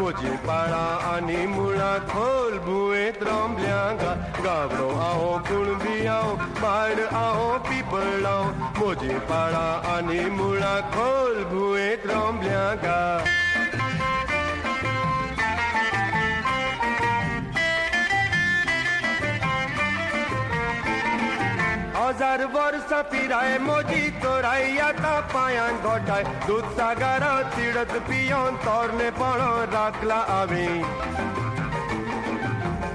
म्हजी पाळां आनी मुळां खोल भुंयेंत रमल्यांगा गाबडो हांव कुणबी हांव माड हांव पिपळ हांव म्हजी पाळां आनी मुळां खोल भुंयेंत रमल्यांगा हजार वर्सां पिराय म्हजी तोराय आतां पांयान गोठाय दूदसागरा चिडत पियोन तोरणेपणो राखला हांवें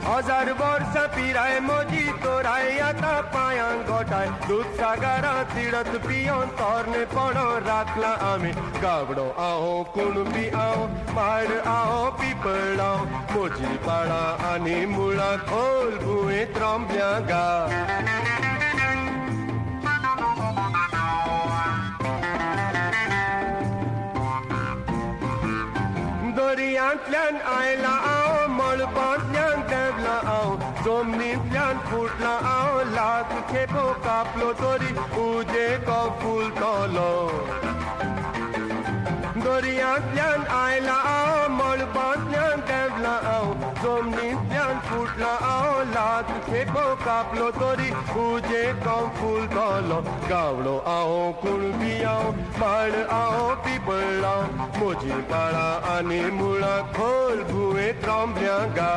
हजार वर्सां पिराय म्हजी तोराय आतां पांयान गोठाय दूदसागरा चिडत पियोन तोरणेपणो राखला हांवें गाबडो हांव कुणबी हांव माड हांव पिपळ हांव म्हजी पाळां आनी मुळां खोल भुंयेंत रमल्यांगा दर्यांतल्यान आयला हांव मळबांतल्यान देंवला हांव जमनींतल्यान फुटला हांव लाख खेपो कापलो तरी उजेको फुलतलो दर्यांतल्यान आयला हांव मळबांतल्यान देंवला हांव जमनींतल्यान फुटला हांव लाख खेपो कापलो तरी उजेको फुलतलो गावडो हांव कुणबी हांव माड हांव पिपळ हांव म्हजी पाळां आनी मुळां खोल भुंयेंत रमल्यांगा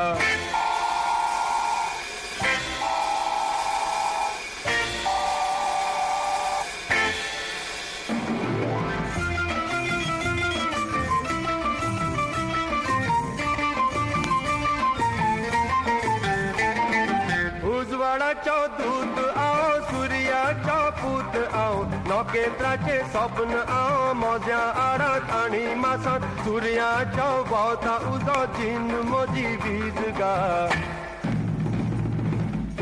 उजवाडाचो दूत हांव सुर्याचो पूत हांव नखेत्राचें सपन हांव मोज्या आडांत आनी मासांत सुर्याचो भोंवता उजो जीन म्हजी वीजगा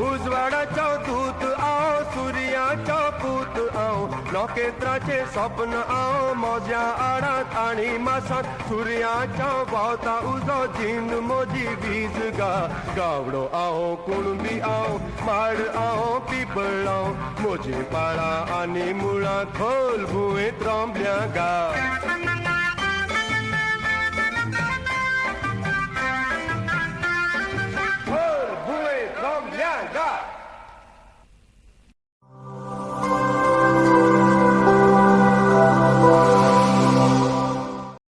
उजवाडाचो दूत हांव सुर्याचो पूत हांव नखेत्राचें सपन हांव मोज्या आडांत आनी मासांत सुर्याचो भोंवता उजो जीन म्हजी वीजगा गावडो हांव कुणबी हांव माड हांव पिपळ हांव म्हजी पाळां आनी मुळां खोल भुंयेंत रमल्यांगा